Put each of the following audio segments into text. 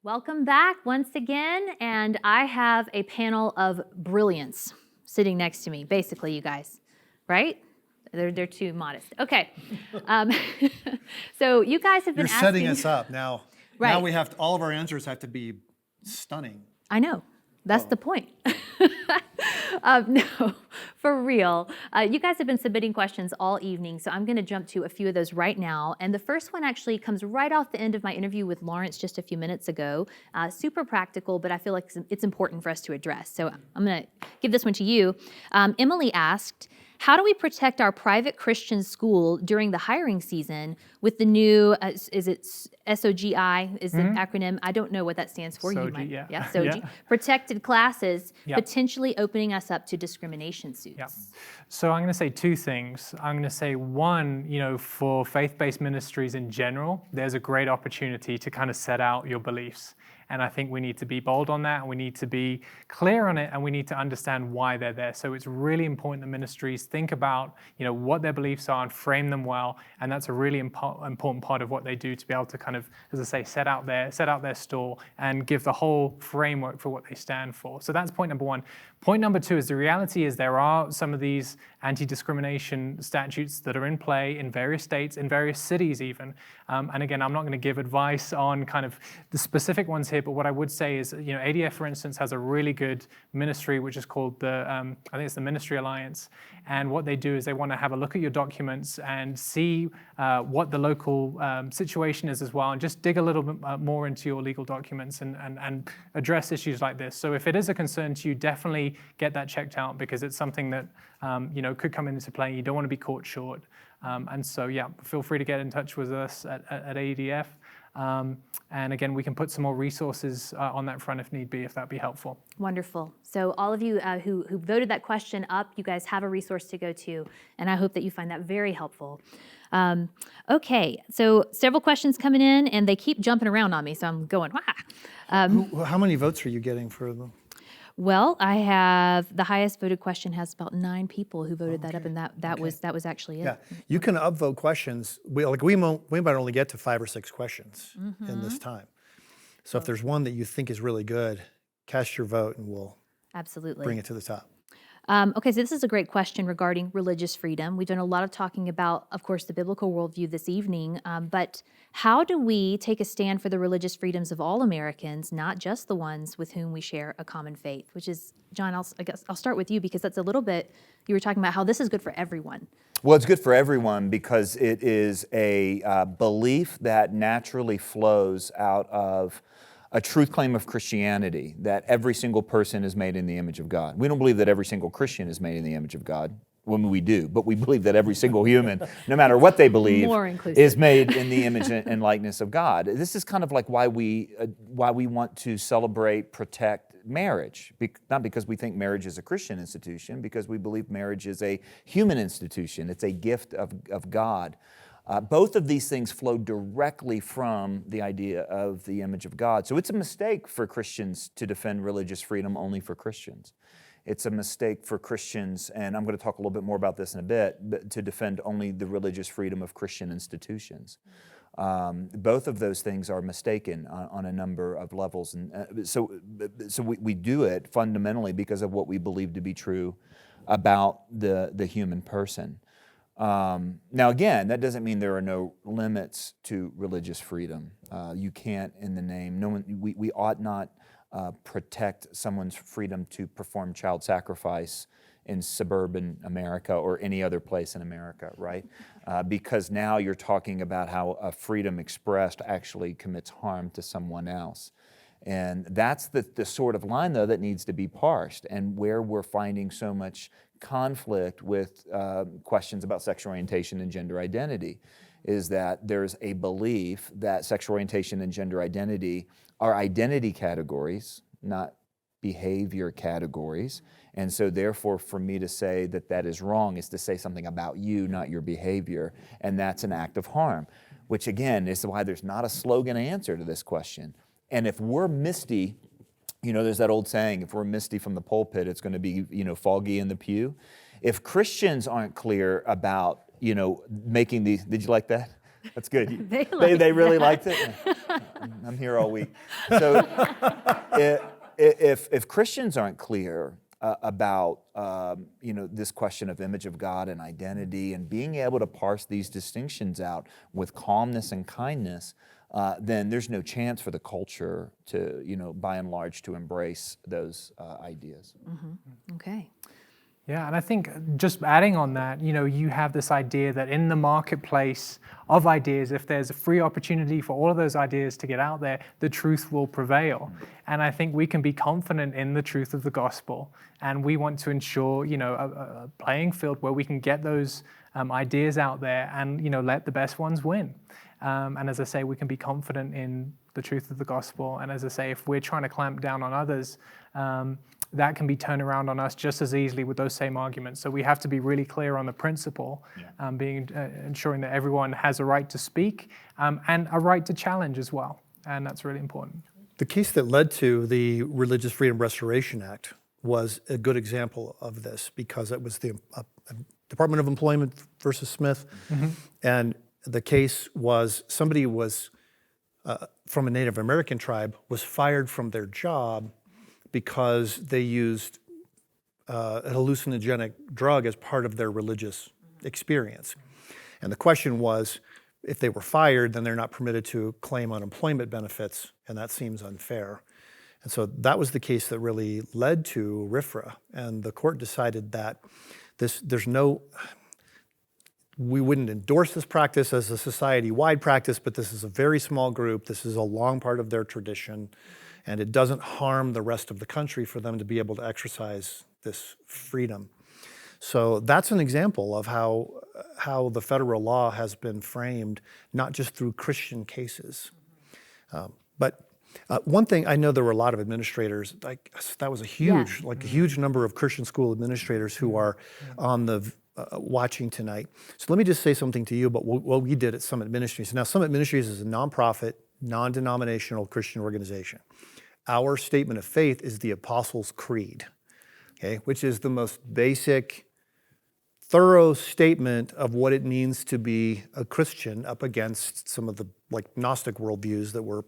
Welcome back once again, and I have a panel of brilliance sitting next to me, basically, you guys, right? They're too modest. Okay. So you guys have been You're asking... setting us up now. Right. Now we have all of our answers have to be stunning. I know. That's the point. No, for real. You guys have been submitting questions all evening, so I'm going to jump to a few of those right now. And the first one actually comes right off the end of my interview with Laurence just a few minutes ago. Super practical, but I feel like it's important for us to address. So I'm going to give this one to you. Emily asked, how do we protect our private Christian school during the hiring season with the new, is it SOGI, is the acronym? I don't know what that stands for. SOGI, You might, yeah. SOGI. Yeah. Protected classes, Yep. potentially opening us up to discrimination suits. Yeah. So I'm going to say two things. I'm going to say one, for faith-based ministries in general, there's a great opportunity to kind of set out your beliefs. And I think we need to be bold on that, and we need to be clear on it, and we need to understand why they're there. So it's really important that ministries think about, what their beliefs are and frame them well. And that's a really important part of what they do to be able to kind of, as I say, set out their stall and give the whole framework for what they stand for. So that's point number one. Point number two is the reality is there are some of these anti-discrimination statutes that are in play in various states, in various cities even. And again, I'm not going to give advice on kind of the specific ones here, but what I would say is, ADF, for instance, has a really good ministry, which is called I think it's the Ministry Alliance. And what they do is they want to have a look at your documents and see what the local situation is as well, and just dig a little bit more into your legal documents and address issues like this. So if it is a concern to you, definitely get that checked out, because it's something that could come into play. You don't want to be caught short. And so, feel free to get in touch with us at ADF. And again, we can put some more resources on that front if need be, if that'd be helpful. Wonderful. So all of you who voted that question up, you guys have a resource to go to, and I hope that you find that very helpful. Okay, so several questions coming in, and they keep jumping around on me, so I'm going, wah! How many votes are you getting for them? Well, I have the highest voted question has about 9 people who voted that up, and that was actually it. Yeah, you can upvote questions. We might only get to 5 or 6 questions in this time. So if there's one that you think is really good, cast your vote and we'll Absolutely. bring it to the top. Okay, so this is a great question regarding religious freedom. We've done a lot of talking about, of course, the biblical worldview this evening, but how do we take a stand for the religious freedoms of all Americans, not just the ones with whom we share a common faith? Which is, John, I guess I'll start with you, because that's a little bit, you were talking about how this is good for everyone. Well, it's good for everyone because it is a belief that naturally flows out of a truth claim of Christianity, that every single person is made in the image of God. We don't believe that every single Christian is made in the image of God. Well, we do, but we believe that every single human, no matter what they believe, is made in the image and likeness of God. This is kind of like why we want to celebrate, protect marriage. Not because we think marriage is a Christian institution, because we believe marriage is a human institution. It's a gift of God. Both of these things flow directly from the idea of the image of God. So it's a mistake for Christians to defend religious freedom only for Christians. It's a mistake for Christians, and I'm going to talk a little bit more about this in a bit, but to defend only the religious freedom of Christian institutions. Both of those things are mistaken on a number of levels. And so we do it fundamentally because of what we believe to be true about the human person. Now again, that doesn't mean there are no limits to religious freedom. You can't, in the name, we ought not protect someone's freedom to perform child sacrifice in suburban America or any other place in America, right? Because now you're talking about how a freedom expressed actually commits harm to someone else. And that's the sort of line, though, that needs to be parsed, and where we're finding so much conflict with questions about sexual orientation and gender identity is that there's a belief that sexual orientation and gender identity are identity categories, not behavior categories. And so therefore, for me to say that that is wrong is to say something about you, not your behavior, and that's an act of harm, which again is why there's not a slogan answer to this question. And if we're misty, there's that old saying, if we're misty from the pulpit, it's going to be, foggy in the pew. If Christians aren't clear about, making these, did you like that? That's good. They really liked it? Yeah. I'm here all week. So if Christians aren't clear about this question of image of God and identity and being able to parse these distinctions out with calmness and kindness, then there's no chance for the culture to, by and large, to embrace those ideas. Okay. Yeah, and I think just adding on that, you have this idea that in the marketplace of ideas, if there's a free opportunity for all of those ideas to get out there, the truth will prevail. And I think we can be confident in the truth of the gospel. And we want to ensure, a playing field where we can get those ideas out there and, let the best ones win. And as I say, we can be confident in the truth of the gospel. And as I say, if we're trying to clamp down on others, that can be turned around on us just as easily with those same arguments. So we have to be really clear on the principle, ensuring that everyone has a right to speak and a right to challenge as well. And that's really important. The case that led to the Religious Freedom Restoration Act was a good example of this because it was the Department of Employment versus Smith. And the case was somebody was from a Native American tribe was fired from their job because they used a hallucinogenic drug as part of their religious experience. And the question was, if they were fired, then they're not permitted to claim unemployment benefits, and that seems unfair. And so that was the case that really led to RFRA, and the court decided that we wouldn't endorse this practice as a society-wide practice, but this is a very small group, this is a long part of their tradition, and it doesn't harm the rest of the country for them to be able to exercise this freedom. So that's an example of how the federal law has been framed, not just through Christian cases. But one thing, I know there were a lot of administrators, that was a huge number of Christian school administrators who are on the watching tonight. So let me just say something to you about what we did at Summit Ministries. Now, Summit Ministries is a nonprofit, non-denominational Christian organization. Our statement of faith is the Apostles' Creed, okay, which is the most basic, thorough statement of what it means to be a Christian up against some of the Gnostic worldviews that were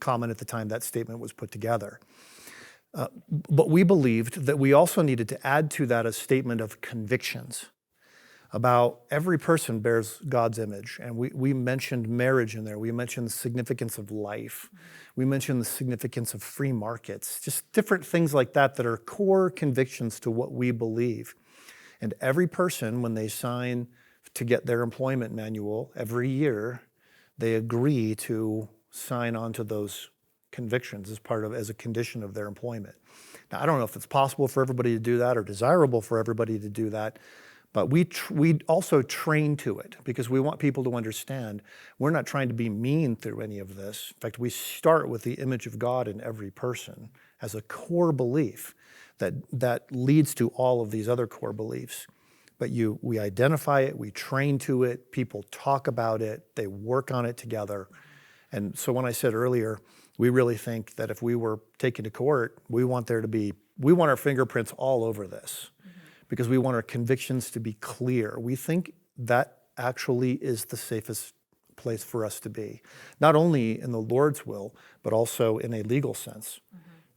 common at the time that statement was put together. But we believed that we also needed to add to that a statement of convictions about every person bears God's image. And we mentioned marriage in there. We mentioned the significance of life. We mentioned the significance of free markets, just different things like that that are core convictions to what we believe. And every person, when they sign to get their employment manual every year, they agree to sign on to those convictions as a condition of their employment. Now, I don't know if it's possible for everybody to do that or desirable for everybody to do that, but we also train to it because we want people to understand we're not trying to be mean through any of this. In fact, we start with the image of God in every person as a core belief that leads to all of these other core beliefs. But we identify it, we train to it, people talk about it, they work on it together. And so when I said earlier, we really think that if we were taken to court, we want our fingerprints all over this because we want our convictions to be clear. We think that actually is the safest place for us to be, not only in the Lord's will, but also in a legal sense.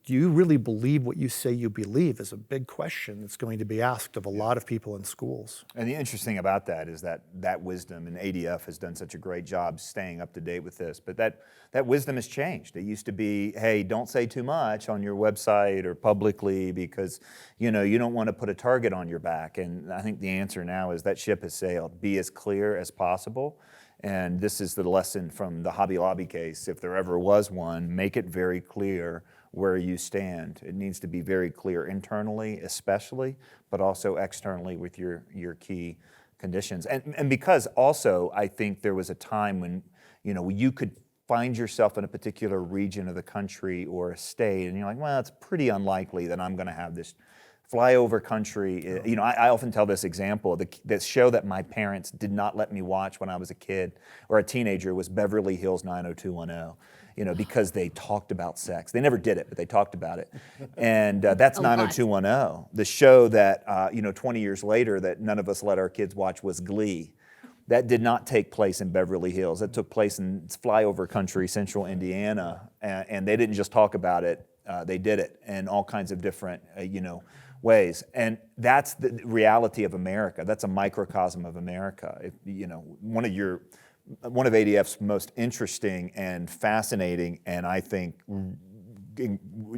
Do you really believe what you say you believe is a big question that's going to be asked of a lot of people in schools. And the interesting thing about that is that wisdom, and ADF has done such a great job staying up to date with this, but that wisdom has changed. It used to be, hey, don't say too much on your website or publicly because you don't want to put a target on your back. And I think the answer now is that ship has sailed. Be as clear as possible. And this is the lesson from the Hobby Lobby case, if there ever was one, make it very clear where you stand. It needs to be very clear internally, especially, but also externally with your key conditions. And because also, I think there was a time when, you could find yourself in a particular region of the country or a state, and you're like, well, it's pretty unlikely that I'm going to have this flyover country. I often tell this example. The show that my parents did not let me watch when I was a kid or a teenager was Beverly Hills 90210. Because they talked about sex. They never did it, but they talked about it. And that's 90210. The show that, 20 years later that none of us let our kids watch was Glee. that did not take place in Beverly Hills. That took place in flyover country, central Indiana, and they didn't just talk about it, they did it in all kinds of different, ways. And that's the reality of America. That's a microcosm of America. One of ADF's most interesting and fascinating, and I think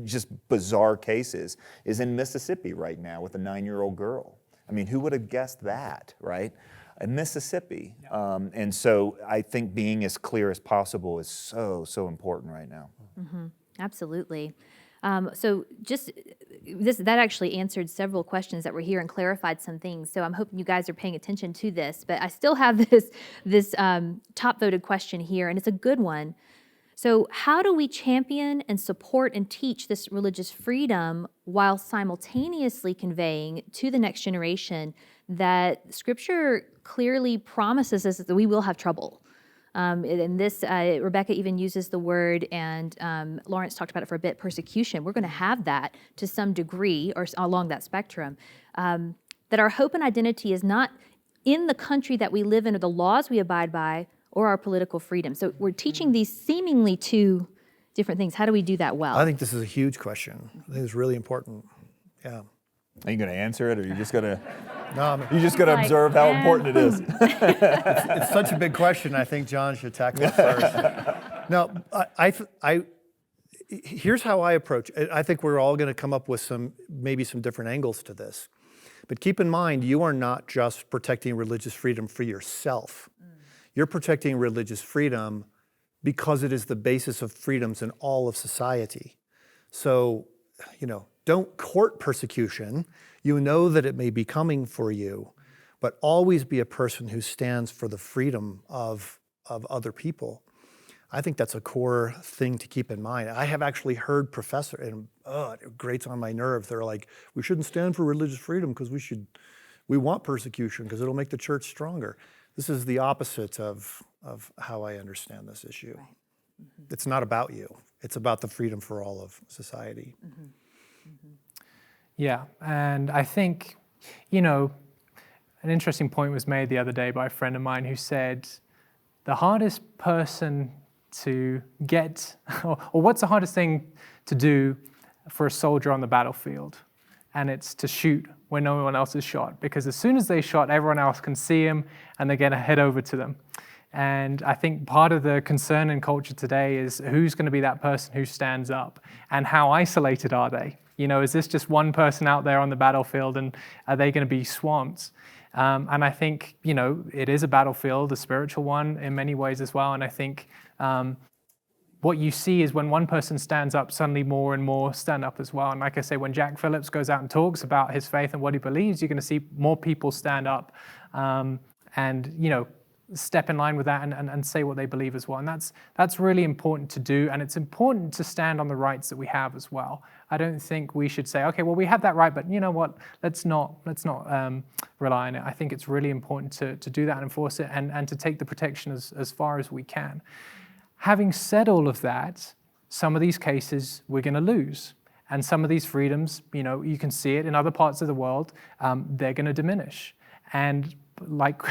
just bizarre cases is in Mississippi right now with a 9-year-old girl. I mean, who would have guessed that, right? In Mississippi. And so I think being as clear as possible is so important right now. Mm-hmm. Absolutely. So that actually answered several questions that were here and clarified some things. So I'm hoping you guys are paying attention to this. But I still have this top voted question here, and it's a good one. So how do we champion and support and teach this religious freedom while simultaneously conveying to the next generation that Scripture clearly promises us that we will have trouble? And this, Rebecca even uses the word, and Laurence talked about it for a bit, persecution. We're going to have that to some degree or along that spectrum. That our hope and identity is not in the country that we live in or the laws we abide by or our political freedom. So we're teaching these seemingly two different things. How do we do that well? I think this is a huge question. I think it's really important. Yeah. Are you going to answer it, or are you just going to? No, You just got to observe how important it is. it's such a big question. I think John should tackle it first. No, here's how I approach it. I think we're all going to come up with maybe some different angles to this. But keep in mind, you are not just protecting religious freedom for yourself. You're protecting religious freedom because it is the basis of freedoms in all of society. So, don't court persecution. You know that it may be coming for you, but always be a person who stands for the freedom of other people. I think that's a core thing to keep in mind. I have actually heard professors, and it grates on my nerves. They're like, we shouldn't stand for religious freedom because we want persecution because it'll make the church stronger. This is the opposite of how I understand this issue. Right. Mm-hmm. It's not about you. It's about the freedom for all of society. Mm-hmm. Mm-hmm. Yeah, and I think, an interesting point was made the other day by a friend of mine who said, the hardest person to get, or what's the hardest thing to do for a soldier on the battlefield? And it's to shoot when no one else is shot, because as soon as they shot, everyone else can see them and they're going to head over to them. And I think part of the concern in culture today is who's going to be that person who stands up, and how isolated are they? Is this just one person out there on the battlefield, and are they going to be swamped? And I think, it is a battlefield, a spiritual one in many ways as well. And I think what you see is when one person stands up, suddenly more and more stand up as well. And like I say, when Jack Phillips goes out and talks about his faith and what he believes, you're going to see more people stand up and, step in line with that and say what they believe as well. And that's really important to do. And it's important to stand on the rights that we have as well. I don't think we should say, okay, well, we have that right, but you know what? Let's not rely on it. I think it's really important to do that and enforce it, and to take the protection as far as we can. Having said all of that, some of these cases we're going to lose. And some of these freedoms, you can see it in other parts of the world, they're going to diminish. And like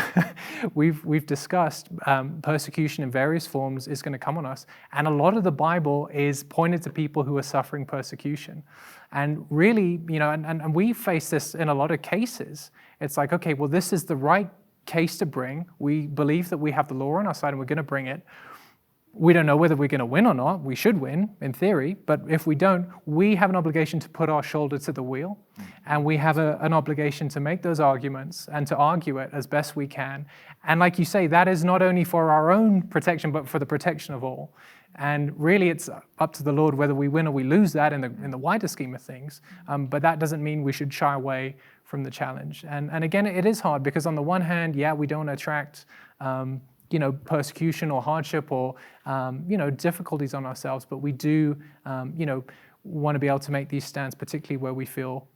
we've discussed, persecution in various forms is going to come on us. And a lot of the Bible is pointed to people who are suffering persecution. And really, and we face this in a lot of cases. It's like, okay, well, this is the right case to bring. We believe that we have the law on our side and we're going to bring it. We don't know whether we're going to win or not. We should win, in theory. But if we don't, we have an obligation to put our shoulder to the wheel. And we have an obligation to make those arguments and to argue it as best we can. And like you say, that is not only for our own protection, but for the protection of all. And really, it's up to the Lord whether we win or we lose that in the wider scheme of things. But that doesn't mean we should shy away from the challenge. And again, it is hard because on the one hand, we don't attract persecution or hardship or, difficulties on ourselves, but we do, want to be able to make these stands, particularly where we feel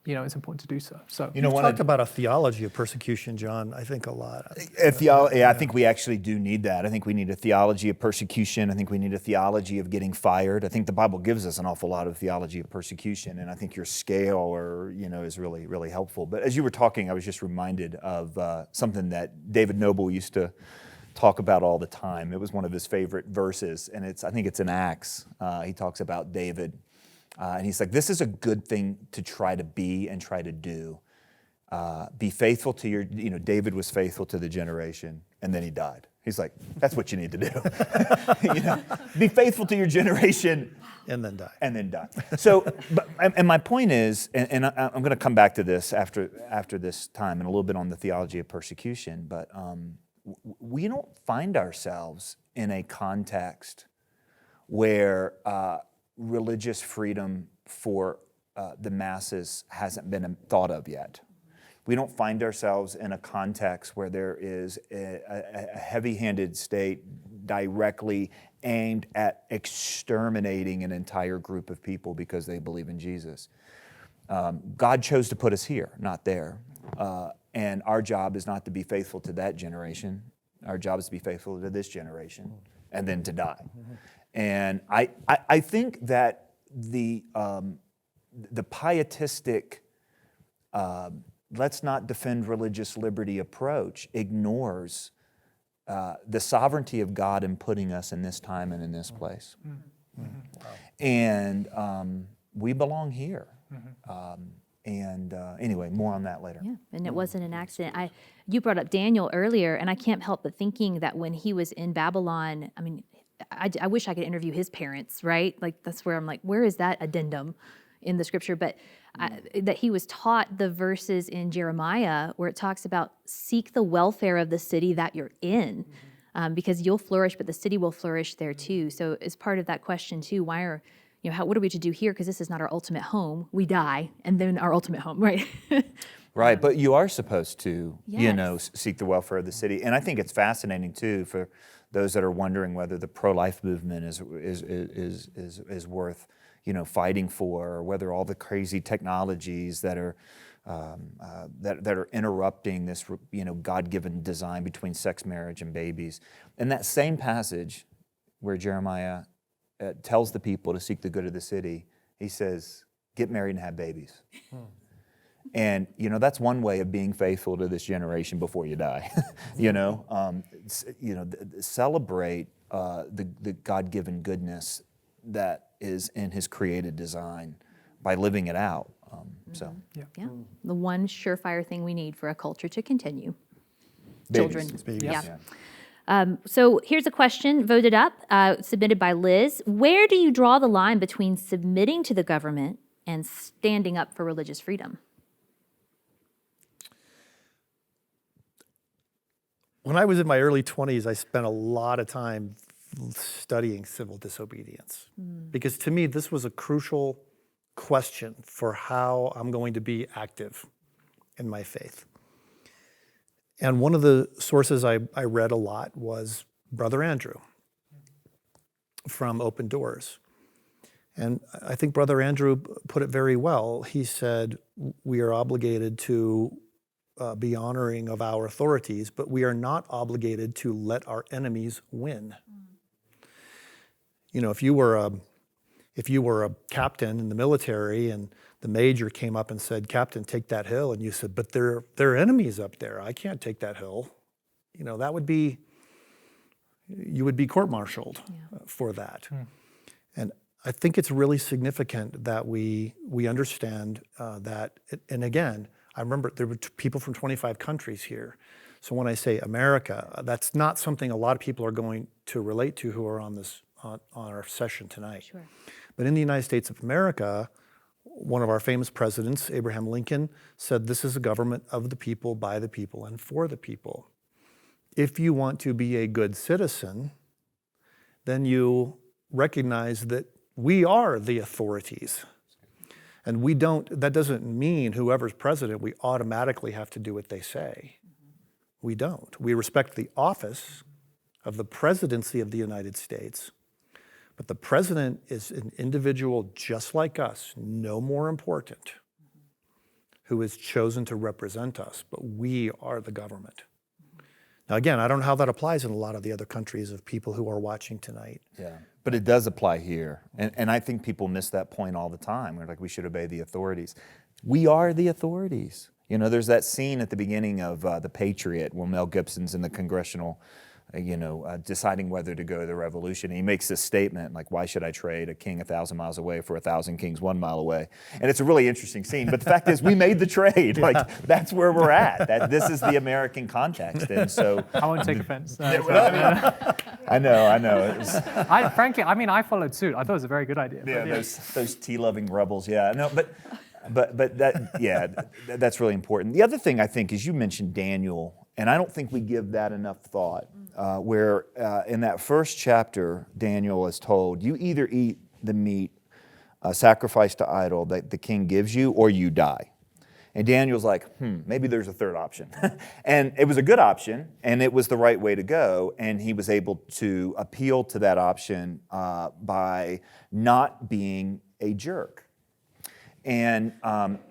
it's important to do so. So You talked about a theology of persecution, John, I think a lot. I think we actually do need that. I think we need a theology of persecution. I think we need a theology of getting fired. I think the Bible gives us an awful lot of theology of persecution, and I think your scale is really, really helpful. But as you were talking, I was just reminded of something that David Noble used to talk about all the time. It was one of his favorite verses, and I think it's in Acts. He talks about David. And he's like, this is a good thing to try to be and try to do. Be faithful to your, David was faithful to the generation, and then he died. He's like, that's what you need to do. Be faithful to your generation. And then die. And then die. So, and my point is, and I'm going to come back to this after this time and a little bit on the theology of persecution, but we don't find ourselves in a context where religious freedom for the masses hasn't been thought of yet. We don't find ourselves in a context where there is a heavy-handed state directly aimed at exterminating an entire group of people because they believe in Jesus. God chose to put us here, not there. And our job is not to be faithful to that generation. Our job is to be faithful to this generation and then to die. And I think that the pietistic, let's not defend religious liberty approach ignores the sovereignty of God in putting us in this time and in this place. And we belong here. Anyway, more on that later. Yeah, and it wasn't an accident. You brought up Daniel earlier, and I can't help but thinking that when he was in Babylon, I wish I could interview his parents, right? Like, that's where I'm like, where is that addendum in the scripture? But that he was taught the verses in Jeremiah where it talks about seek the welfare of the city that you're in, because you'll flourish, but the city will flourish there too. So as part of that question too, why are, what are we to do here? Because this is not our ultimate home. We die, and then our ultimate home, right? Right, but you are supposed to, Yes. seek the welfare of the city. And I think it's fascinating too for those that are wondering whether the pro-life movement is worth, fighting for, or whether all the crazy technologies that are that are interrupting this, God-given design between sex, marriage, and babies. In that same passage where Jeremiah tells the people to seek the good of the city, he says, "Get married and have babies." And that's one way of being faithful to this generation before you die. Celebrate the God-given goodness that is in His created design by living it out. Yeah, the one surefire thing we need for a culture to continue. Babies. Children. Babies. Yeah. So here's a question voted up, submitted by Liz. Where do you draw the line between submitting to the government and standing up for religious freedom? When I was in my early 20s, I spent a lot of time studying civil disobedience, because to me, this was a crucial question for how I'm going to be active in my faith. And one of the sources I read a lot was Brother Andrew from Open Doors. And I think Brother Andrew put it very well. He said, we are obligated to be honoring of our authorities, but we are not obligated to let our enemies win. If you were a captain in the military and the major came up and said, "Captain, take that hill," and you said, "But there are enemies up there. I can't take that hill." That would be, you would be court-martialed for that. And I think it's really significant that we understand that. And again, I remember there were people from 25 countries here. So when I say America, that's not something a lot of people are going to relate to who are on our session tonight. Sure. But in the United States of America, one of our famous presidents, Abraham Lincoln, said, "This is a government of the people, by the people, and for the people." If you want to be a good citizen, then you recognize that we are the authorities. And that doesn't mean whoever's president, we automatically have to do what they say. We don't. We respect the office of the presidency of the United States, but the president is an individual just like us, no more important. who is chosen to represent us, but we are the government. Now, again, I don't know how that applies in a lot of the other countries of people who are watching tonight. Yeah, but it does apply here. And I think people miss that point all the time. We're like, we should obey the authorities. We are the authorities. You know, there's that scene at the beginning of The Patriot where Mel Gibson's in the congressional, deciding whether to go to the revolution. And he makes this statement, like, why should I trade a king 1,000 miles away for 1,000 kings 1 mile away? And it's a really interesting scene. But the fact is, we made the trade. Like, that's where we're at. This is the American context. And so I won't take offense. I know. Frankly, I followed suit. I thought it was a very good idea. Yeah, those tea-loving rebels. Yeah, no, but that's really important. The other thing I think is you mentioned Daniel. And I don't think we give that enough thought, where in that first chapter, Daniel is told, you either eat the meat sacrificed to idol that the king gives you, or you die. And Daniel's like, maybe there's a third option. And it was a good option, and it was the right way to go, and he was able to appeal to that option by not being a jerk. And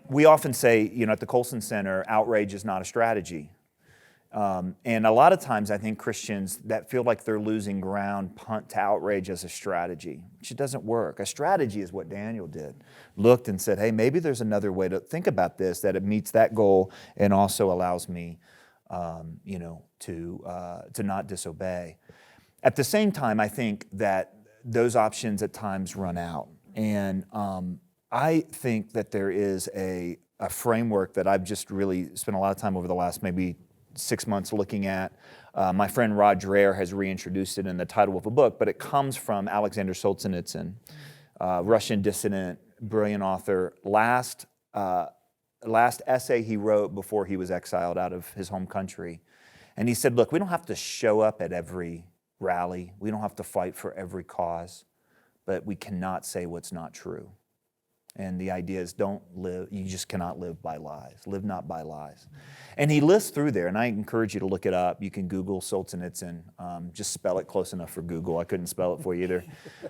we often say, at the Colson Center, outrage is not a strategy. And a lot of times I think Christians that feel like they're losing ground punt to outrage as a strategy, which it doesn't work. A strategy is what Daniel did. Looked and said, hey, maybe there's another way to think about this, that it meets that goal and also allows me, to not disobey. At the same time, I think that those options at times run out. And I think that there is a framework that I've just really spent a lot of time over the last maybe 6 months looking at. My friend Rod Dreher has reintroduced it in the title of a book, but it comes from Alexander Solzhenitsyn, Russian dissident, brilliant author. Last essay he wrote before he was exiled out of his home country. And he said, look, we don't have to show up at every rally. We don't have to fight for every cause, but we cannot say what's not true. And the idea is you just cannot live by lies. Live not by lies. And he lists through there, and I encourage you to look it up. You can Google Solzhenitsyn. Just spell it close enough for Google. I couldn't spell it for you either.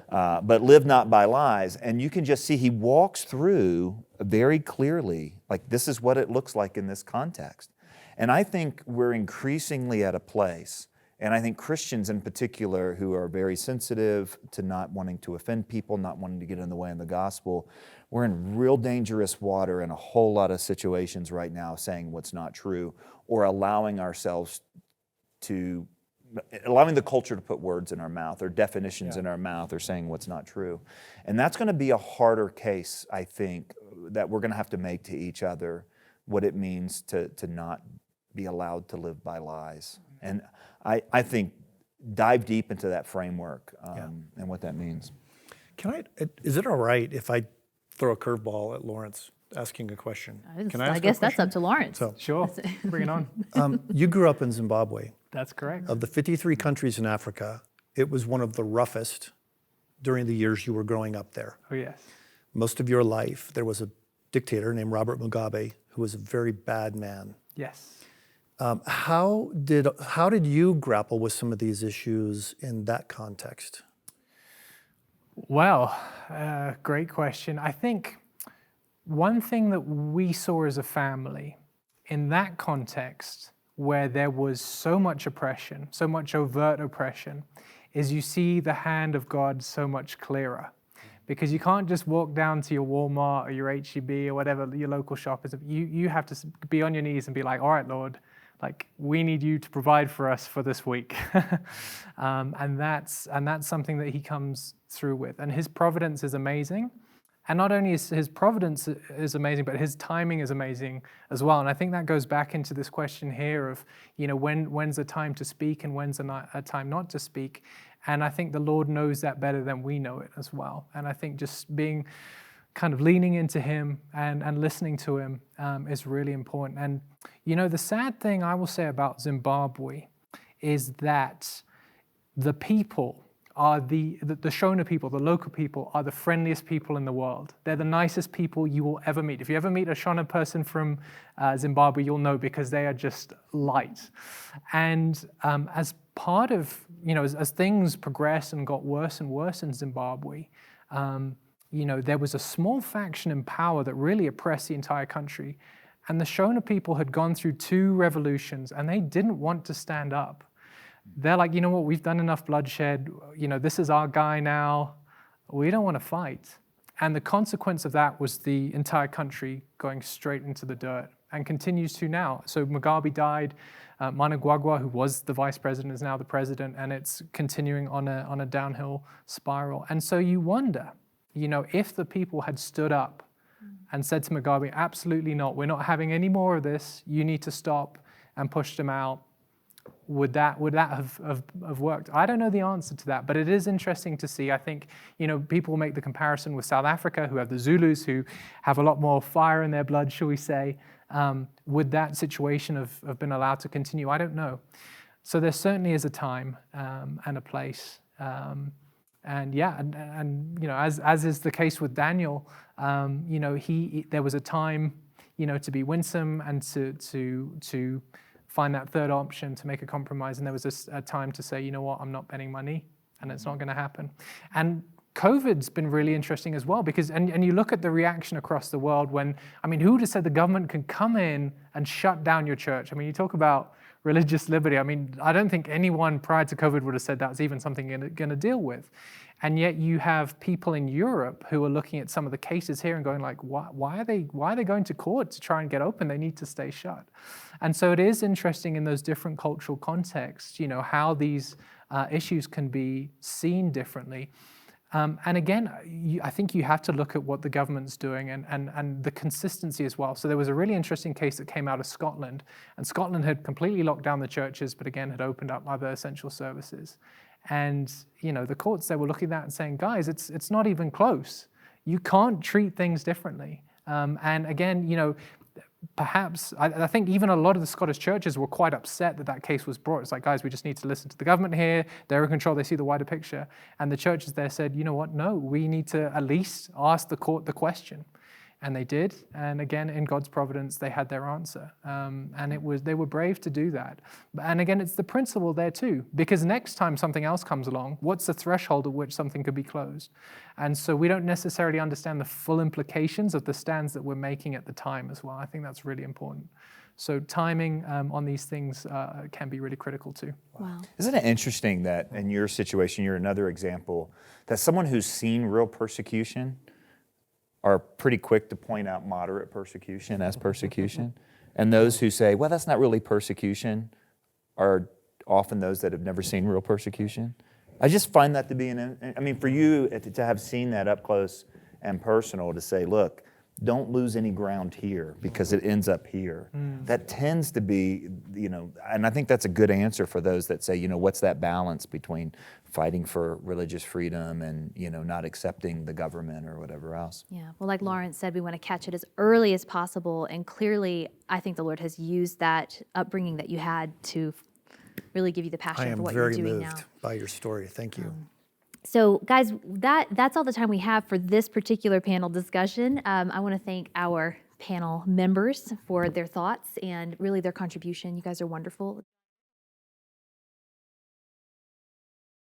But live not by lies. And you can just see he walks through very clearly, like this is what it looks like in this context. And I think we're increasingly at a place, and I think Christians in particular who are very sensitive to not wanting to offend people, not wanting to get in the way of the gospel, we're in real dangerous water in a whole lot of situations right now saying what's not true, or allowing the culture to put words in our mouth or definitions in our mouth or saying what's not true. And that's going to be a harder case, I think, that we're going to have to make to each other, what it means to not be allowed to live by lies. And I think dive deep into that framework and what that means. Is it all right if I throw a curveball at Lawrence asking a question? Can I guess that's up to Lawrence. Sure, bring it on. You grew up in Zimbabwe. That's correct. Of the 53 countries in Africa, it was one of the roughest during the years you were growing up there. Oh, yes. Most of your life, there was a dictator named Robert Mugabe who was a very bad man. Yes. How did you grapple with some of these issues in that context? Well, great question. I think one thing that we saw as a family in that context where there was so much oppression, so much overt oppression, is you see the hand of God so much clearer. Because you can't just walk down to your Walmart or your H-E-B or whatever your local shop is. You have to be on your knees and be like, all right, Lord, like we need you to provide for us for this week. and that's something that he comes through with. And his providence is amazing. And not only is his providence is amazing, but his timing is amazing as well. And I think that goes back into this question here of, when's a time to speak and when's a time not to speak. And I think the Lord knows that better than we know it as well. And I think just being kind of leaning into him and listening to him is really important. And, the sad thing I will say about Zimbabwe is that the people are the Shona people, the local people, are the friendliest people in the world. They're the nicest people you will ever meet. If you ever meet a Shona person from Zimbabwe, you'll know because they are just light. And as part of, as things progressed and got worse and worse in Zimbabwe, there was a small faction in power that really oppressed the entire country. And the Shona people had gone through 2 revolutions and they didn't want to stand up. They're like, you know what, we've done enough bloodshed. You know, this is our guy now. We don't want to fight. And the consequence of that was the entire country going straight into the dirt and continues to now. So Mugabe died. Mnangagwa, who was the vice president, is now the president, and it's continuing on a downhill spiral. And so you wonder, you know, if the people had stood up and said to Mugabe, absolutely not, we're not having any more of this, you need to stop, and pushed him out, would that have worked? I don't know the answer to that, but it is interesting to see. I think, you know, people make the comparison with South Africa, who have the Zulus, who have a lot more fire in their blood, shall we say. Would that situation have been allowed to continue? I don't know. So there certainly is a time and a place. And yeah, and you know, as is the case with Daniel, you know, there was a time, you know, to be winsome and to find that third option, to make a compromise, and there was a time to say, you know what, I'm not betting money, and it's not going to happen. And COVID's been really interesting as well, because and you look at the reaction across the world when, I mean, who would have said the government can come in and shut down your church? I mean, you talk about religious liberty. I mean, I don't think anyone prior to COVID would have said that's even something you're going to deal with. And yet you have people in Europe who are looking at some of the cases here and going like, why are they going to court to try and get open? They need to stay shut. And so it is interesting in those different cultural contexts, you know, how these issues can be seen differently. And again, I think you have to look at what the government's doing and the consistency as well. So there was a really interesting case that came out of Scotland, and Scotland had completely locked down the churches, but again had opened up other essential services. And you know, the courts, they were looking at that and saying, guys, it's not even close. You can't treat things differently. And again, you know, perhaps, I think even a lot of the Scottish churches were quite upset that case was brought. It's like, guys, we just need to listen to the government here. They're in control. They see the wider picture. And the churches there said, you know what? No, we need to at least ask the court the question. And they did. And again, in God's providence, they had their answer. And they were brave to do that. And again, it's the principle there too, because next time something else comes along, what's the threshold at which something could be closed? And so we don't necessarily understand the full implications of the stands that we're making at the time as well. I think that's really important. So timing on these things can be really critical too. Wow. Isn't it interesting that in your situation, you're another example, that someone who's seen real persecution are pretty quick to point out moderate persecution as persecution. And those who say, well, that's not really persecution, are often those that have never seen real persecution. I just find that to be I mean, for you to have seen that up close and personal, to say, look, don't lose any ground here because it ends up here. That tends to be, you know, and I think that's a good answer for those that say, you know, what's that balance between fighting for religious freedom and, you know, not accepting the government or whatever else. Yeah, well, like Laurence said, we want to catch it as early as possible. And clearly, I think the Lord has used that upbringing that you had to really give you the passion for what you're doing now. I am very moved by your story. Thank you. So guys, that's all the time we have for this particular panel discussion. I want to thank our panel members for their thoughts and really their contribution. You guys are wonderful.